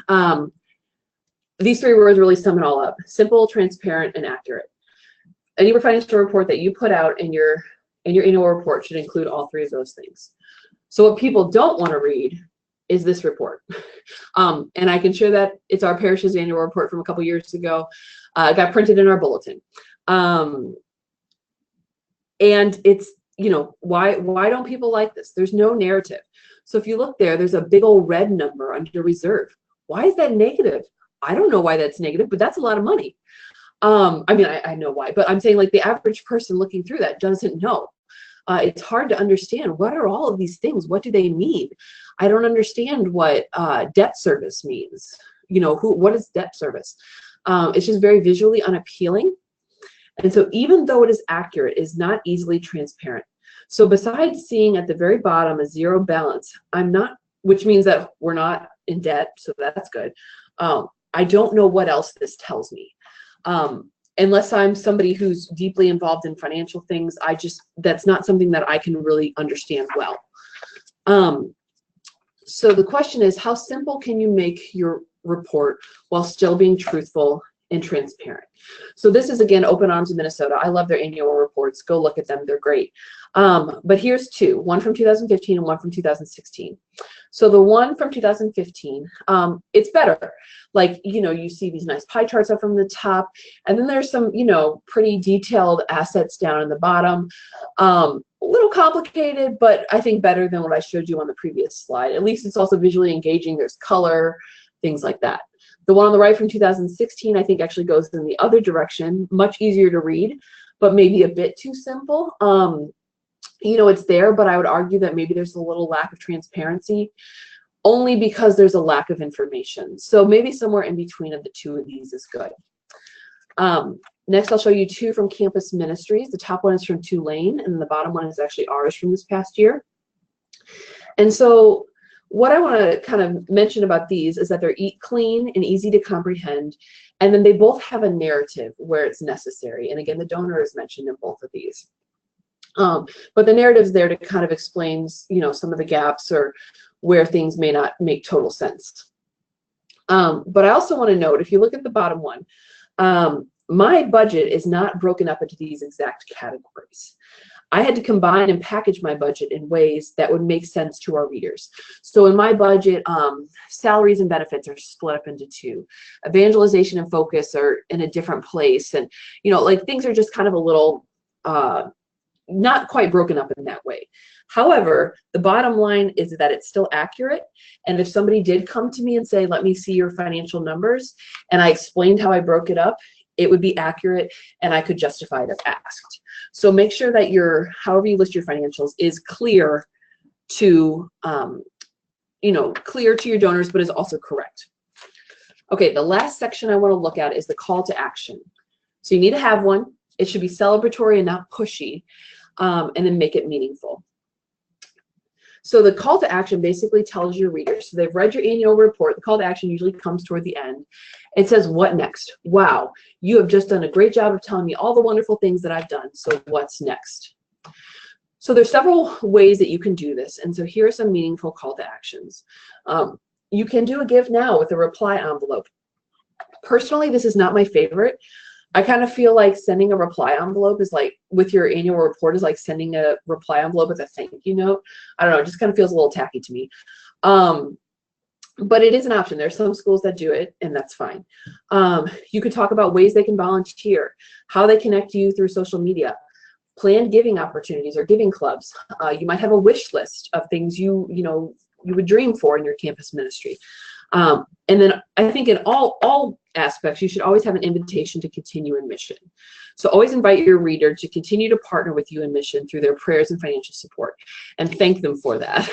These 3 words really sum it all up: simple, transparent, and accurate. Any financial report that you put out in your annual report should include all 3 of those things. So what people don't want to read is this report. And I can share that it's our parish's annual report from a couple years ago. It got printed in our bulletin. And it's, why don't people like this? There's no narrative. So if you look there's a big old red number under reserve. Why is that negative? I don't know why that's negative, but that's a lot of money. I mean, I know why, but I'm saying like the average person looking through that doesn't know. It's hard to understand, what are all of these things? What do they mean? I don't understand what debt service means. You know, what is debt service? It's just very visually unappealing. And so even though it is accurate, it is not easily transparent. So besides seeing at the very bottom a zero balance, which means that we're not in debt, so that's good. I don't know what else this tells me. Unless I'm somebody who's deeply involved in financial things, that's not something that I can really understand well. So the question is, how simple can you make your report while still being truthful and transparent? So this is, again, Open Arms in Minnesota. I love their annual reports. Go look at them. They're great. But here's two, one from 2015 and one from 2016. So the one from 2015, it's better. Like, you know, you see these nice pie charts up from the top, and then there's some, you know, pretty detailed assets down in the bottom. A little complicated, but I think better than what I showed you on the previous slide. At least it's also visually engaging. There's color, things like that. The one on the right from 2016, I think actually goes in the other direction, much easier to read, but maybe a bit too simple. You know, it's there, but I would argue that maybe there's a little lack of transparency, only because there's a lack of information. So maybe somewhere in between of the two of these is good. Next, I'll show you two from Campus Ministries. The top one is from Tulane, and the bottom one is actually ours from this past year. And so what I want to kind of mention about these is that they're clean and easy to comprehend, and then they both have a narrative where it's necessary. And again, the donor is mentioned in both of these. But the narrative is there to kind of explain, you know, some of the gaps or where things may not make total sense. But I also want to note, if you look at the bottom one, my budget is not broken up into these exact categories. I had to combine and package my budget in ways that would make sense to our readers. So in my budget, salaries and benefits are split up into two. Evangelization and focus are in a different place. And, you know, like things are just kind of a little, not quite broken up in that way. However, the bottom line is that it's still accurate. And if somebody did come to me and say, let me see your financial numbers, and I explained how I broke it up, it would be accurate and I could justify it if asked. So make sure that however you list your financials is clear to, you know, clear to your donors, but is also correct. Okay, the last section I want to look at is the call to action. So you need to have one. It should be celebratory and not pushy, and then make it meaningful. So the call to action basically tells your readers, so they've read your annual report, the call to action usually comes toward the end. It says, what next? Wow, you have just done a great job of telling me all the wonderful things that I've done, so what's next? So there's several ways that you can do this, and so here are some meaningful call to actions. You can do a give now with a reply envelope. Personally, this is not my favorite. I kind of feel like sending a reply envelope is like, with your annual report, is like sending a reply envelope with a thank you note. I don't know, it just kind of feels a little tacky to me. But it is an option. There's some schools that do it, and that's fine. You could talk about ways they can volunteer, how they connect you through social media, planned giving opportunities or giving clubs. You might have a wish list of things you would dream for in your campus ministry. And then I think in all aspects, you should always have an invitation to continue in mission. So always invite your reader to continue to partner with you in mission through their prayers and financial support, and thank them for that.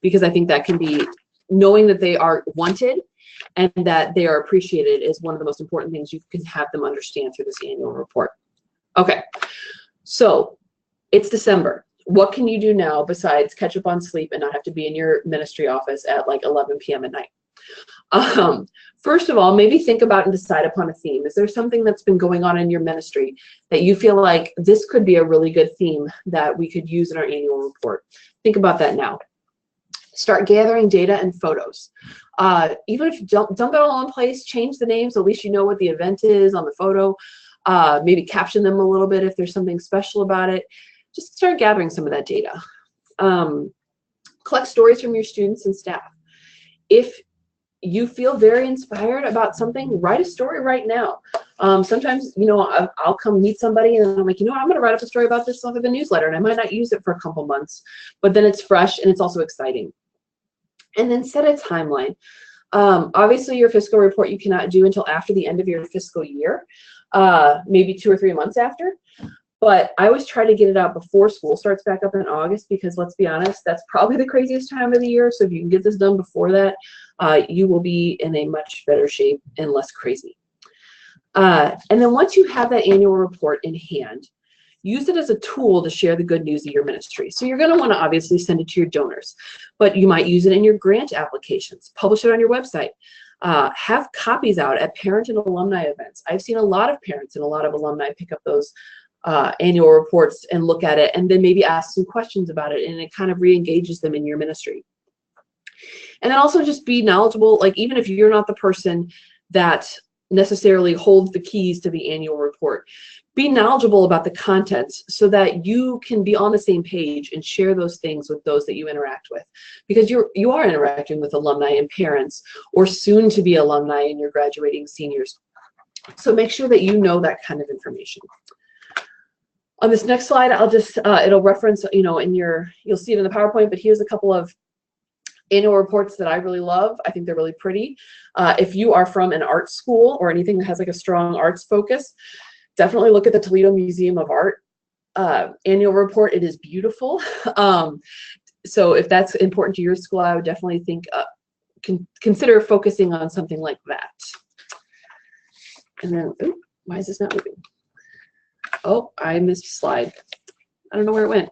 Because I think that can be, knowing that they are wanted and that they are appreciated is one of the most important things you can have them understand through this annual report. Okay, so it's December. What can you do now besides catch up on sleep and not have to be in your ministry office at like 11 p.m. at night? First of all, maybe think about and decide upon a theme. Is there something that's been going on in your ministry that you feel like this could be a really good theme that we could use in our annual report? Think about that now. Start gathering data and photos. Even if you don't dump it all in one place, change the names. At least you know what the event is on the photo. Maybe caption them a little bit if there's something special about it. Just start gathering some of that data. Collect stories from your students and staff. If you feel very inspired about something, write a story right now. Sometimes, you know, I'll come meet somebody and I'm like, you know what, I'm going to write up a story about this off of the newsletter, and I might not use it for a couple months, but then it's fresh and it's also exciting. And then set a timeline. Obviously, your fiscal report you cannot do until after the end of your fiscal year, maybe 2 or 3 months after. But I always try to get it out before school starts back up in August because let's be honest, that's probably the craziest time of the year. So if you can get this done before that, you will be in a much better shape and less crazy. And then once you have that annual report in hand, use it as a tool to share the good news of your ministry. So you're going to want to obviously send it to your donors, but you might use it in your grant applications, publish it on your website, have copies out at parent and alumni events. I've seen a lot of parents and a lot of alumni pick up those annual reports and look at it and then maybe ask some questions about it, and it kind of re-engages them in your ministry. And then also just be knowledgeable, like even if you're not the person that necessarily holds the keys to the annual report, be knowledgeable about the contents so that you can be on the same page and share those things with those that you interact with, because you are interacting with alumni and parents or soon to be alumni and your graduating seniors. So make sure that you know that kind of information. On this next slide, I'll just, it'll reference, you'll see it in the PowerPoint, but here's a couple of annual reports that I really love. I think they're really pretty. If you are from an art school or anything that has like a strong arts focus, definitely look at the Toledo Museum of Art annual report. It is beautiful. So if that's important to your school, I would definitely think, consider focusing on something like that. And then, ooh, why is this not moving? Oh, I missed a slide. I don't know where it went.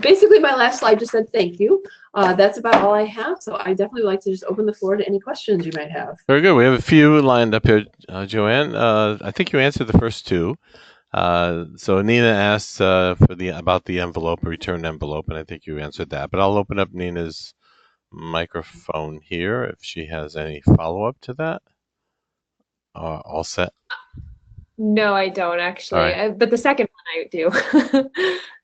Basically, my last slide just said thank you. That's about all I have. So I definitely would like to just open the floor to any questions you might have. Very good. We have a few lined up here, JoAnn. I think you answered the first two. So Nina asked about the envelope, a return envelope, and I think you answered that. But I'll open up Nina's microphone here if she has any follow-up to that. All set? No, I don't actually. Right. But the second one I do.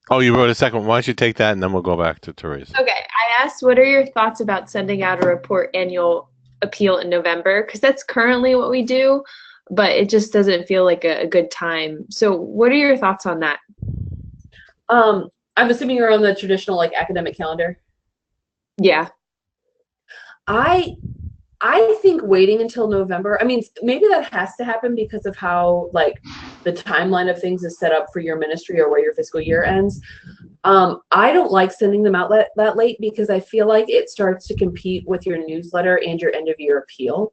Oh, you wrote a second one. Why don't you take that, and then we'll go back to Teresa. Okay. I asked, what are your thoughts about sending out a report annual appeal in November? Because that's currently what we do, but it just doesn't feel like a good time. So what are your thoughts on that? I'm assuming you're on the traditional like academic calendar. Yeah. I think waiting until November, I mean, maybe that has to happen because of how like the timeline of things is set up for your ministry or where your fiscal year ends. I don't like sending them out that late because I feel like it starts to compete with your newsletter and your end of year appeal.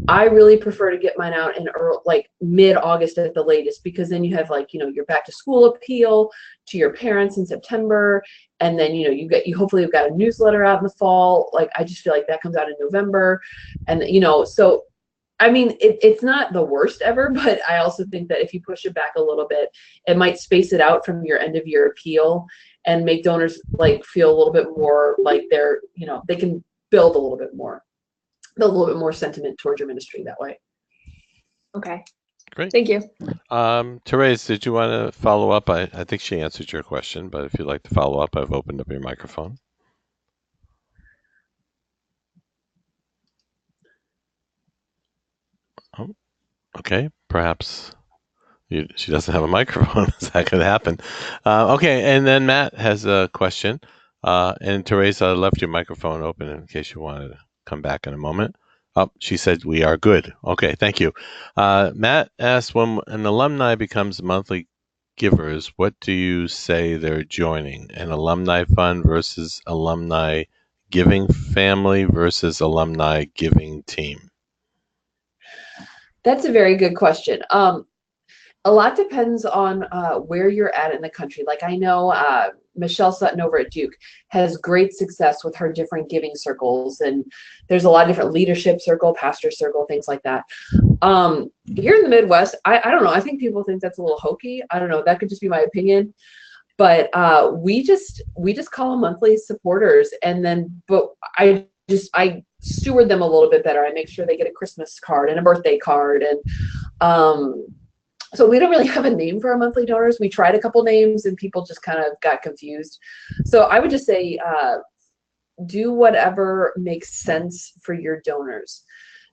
I really prefer to get mine out in like mid-August at the latest, because then you have like, your back to school appeal to your parents in September. And then, you hopefully have got a newsletter out in the fall. Like, I just feel like that comes out in November. And, so, I mean, it's not the worst ever, but I also think that if you push it back a little bit, it might space it out from your end of year appeal and make donors like feel a little bit more like they're, they can build a little bit more sentiment towards your ministry that way. Okay. Great. Thank you. Therese, did you want to follow up? I think she answered your question, but if you'd like to follow up, I've opened up your microphone. Oh, okay. Perhaps she doesn't have a microphone. That could happen. Okay, and then Matt has a question. And Therese, I left your microphone open in case you wanted to come back in a moment. Oh, she said we are good. Okay, thank you. Matt asked, when an alumni becomes monthly givers, what do you say they're joining? An alumni fund versus alumni giving family versus alumni giving team? That's a very good question. A lot depends on where you're at in the country. Like I know Michelle Sutton over at Duke has great success with her different giving circles, and there's a lot of different leadership circle, pastor circle, things like that. Here in the Midwest, I don't know. I think people think that's a little hokey. I don't know. That could just be my opinion. But we just call them monthly supporters, and then I steward them a little bit better. I make sure they get a Christmas card and a birthday card, and so we don't really have a name for our monthly donors. We tried a couple names and people just kind of got confused. So I would just say do whatever makes sense for your donors.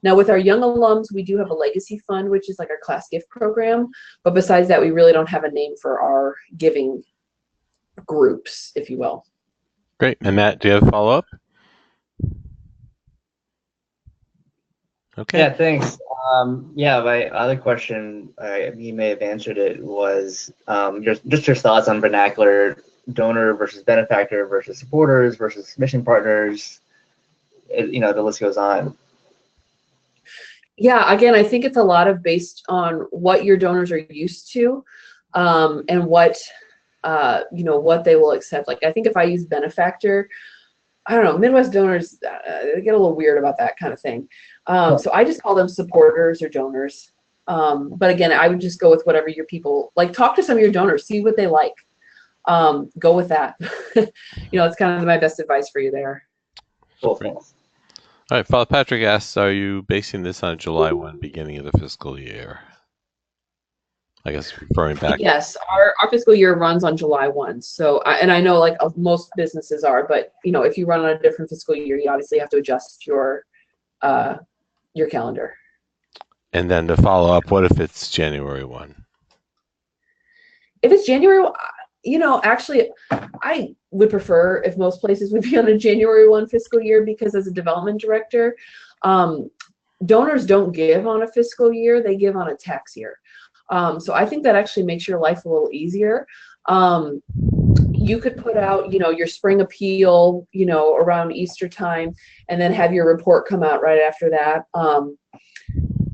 Now with our young alums, we do have a legacy fund, which is like our class gift program. But besides that, we really don't have a name for our giving groups, if you will. Great. And Matt, do you have a follow-up? Okay. Yeah, thanks. Yeah, my other question, you may have answered it, was just your thoughts on vernacular donor versus benefactor versus supporters versus mission partners. The list goes on. Yeah, again, I think it's a lot of based on what your donors are used to, and what what they will accept. Like, I think if I use benefactor, I don't know, Midwest donors, they get a little weird about that kind of thing. So I just call them supporters or donors. But again, I would just go with whatever your people like. Talk to some of your donors, see what they like. Go with that. It's kind of my best advice for you there. Cool. Great. All right, Father Patrick asks, are you basing this on July 1, beginning of the fiscal year? I guess referring back. Yes, our fiscal year runs on July 1. So, and I know like most businesses are, but if you run on a different fiscal year, you obviously have to adjust your calendar. And then to follow up, what if it's January 1? If it's January, actually, I would prefer if most places would be on a January 1 fiscal year, because as a development director, donors don't give on a fiscal year, they give on a tax year. So I think that actually makes your life a little easier. You could put out, your spring appeal, around Easter time, and then have your report come out right after that.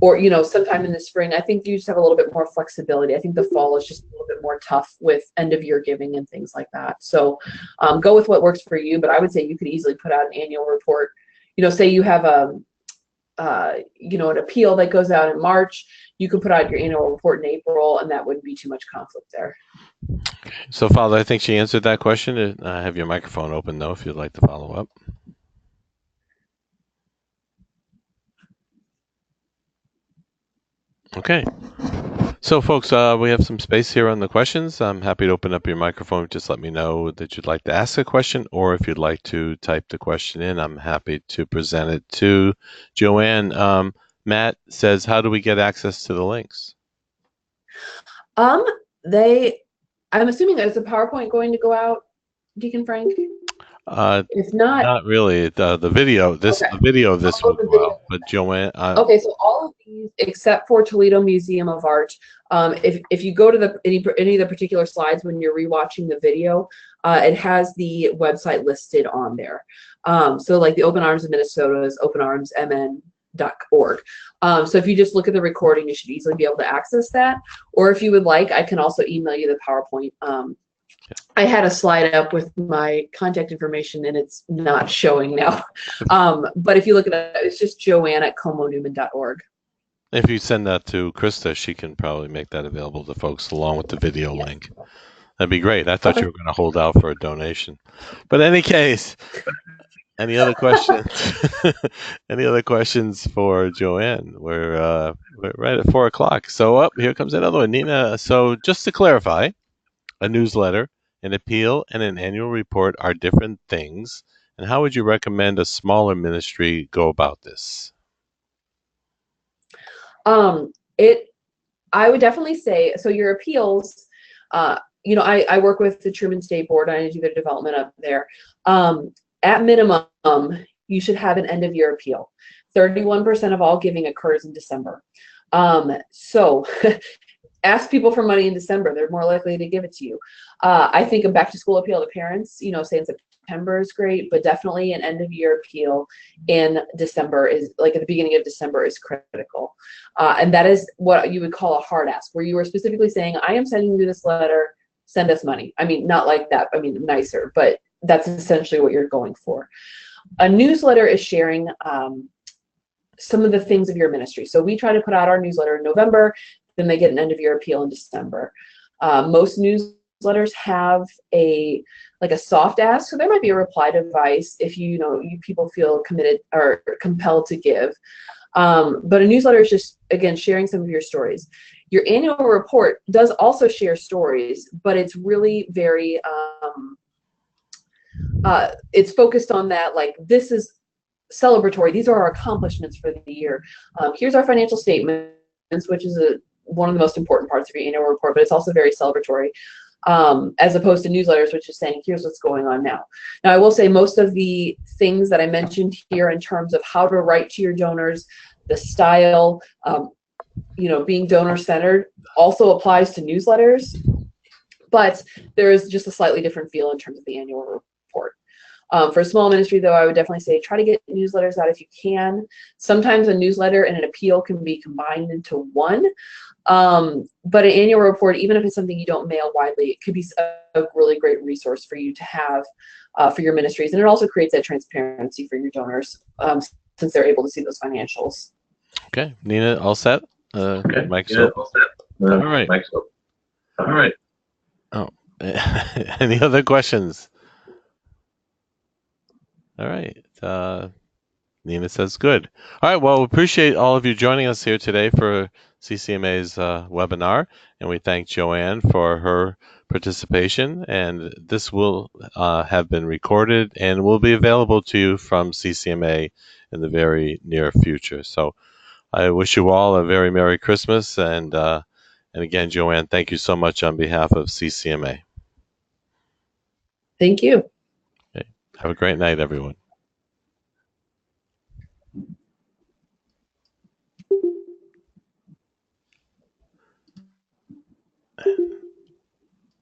Or, sometime in the spring. I think you just have a little bit more flexibility. I think the fall is just a little bit more tough with end of year giving and things like that. So go with what works for you. But I would say you could easily put out an annual report. Say you have an appeal that goes out in March, you can put out your annual report in April, and that wouldn't be too much conflict there. So, Father, I think she answered that question. I have your microphone open, though, if you'd like to follow up. Okay. So, folks, we have some space here on the questions. I'm happy to open up your microphone. Just let me know that you'd like to ask a question, or if you'd like to type the question in, I'm happy to present it to JoAnn. Matt says, how do we get access to the links? I'm assuming there's a PowerPoint going to go out, Deacon Frank? If not really. The video, the video of this will go out. But JoAnn, okay, so all of these except for Toledo Museum of Art, if you go to any of the particular slides when you're rewatching the video, it has the website listed on there. So like the Open Arms of Minnesota is openarmsmn.org. So if you just look at the recording, you should easily be able to access that. Or if you would like, I can also email you the PowerPoint. I had a slide up with my contact information, and it's not showing now. But if you look at it, it's just JoAnn@comonewman.org. If you send that to Krista, she can probably make that available to folks along with the video link. That'd be great. I thought you were going to hold out for a donation. But in any case, any other questions? Any other questions for JoAnn? We're right at 4 o'clock. So here comes another one. Nina, so just to clarify, a newsletter, an appeal, and an annual report are different things. And how would you recommend a smaller ministry go about this? I would definitely say, so your appeals, I work with the Truman State Board. I do their development up there. At minimum, you should have an end of year appeal. 31% of all giving occurs in December. So ask people for money in December. They're more likely to give it to you. I think a back to school appeal to parents, say in September is great, but definitely an end of year appeal in December is, like at the beginning of December, is critical. And that is what you would call a hard ask, where you are specifically saying, I am sending you this letter, send us money. I mean, not like that. I mean, nicer, but that's essentially what you're going for. A newsletter is sharing some of the things of your ministry. So we try to put out our newsletter in November, then they get an end of year appeal in December. Most newsletters have a soft ask, so there might be a reply device if you people feel committed or compelled to give. But a newsletter is just, again, sharing some of your stories. Your annual report does also share stories, but it's really very it's focused on that, like, this is celebratory. These are our accomplishments for the year. Here's our financial statements, which is one of the most important parts of your annual report, but it's also very celebratory, as opposed to newsletters, which is saying, here's what's going on now. Now, I will say most of the things that I mentioned here in terms of how to write to your donors, the style, being donor-centered also applies to newsletters, but there is just a slightly different feel in terms of the annual report. For a small ministry, though, I would definitely say try to get newsletters out if you can. Sometimes a newsletter and an appeal can be combined into one. But an annual report, even if it's something you don't mail widely, it could be a really great resource for you to have for your ministries. And it also creates that transparency for your donors since they're able to see those financials. Okay, Nina, all set? Okay. Mike's Yeah, open. all set. All right. Mike's open. All right. Oh, any other questions? All right. Nina says good. All right. Well, we appreciate all of you joining us here today for CCMA's webinar, and we thank JoAnn for her participation. And this will have been recorded and will be available to you from CCMA in the very near future. So I wish you all a very Merry Christmas, and again, JoAnn, thank you so much on behalf of CCMA. Thank you. Okay. Have a great night, everyone.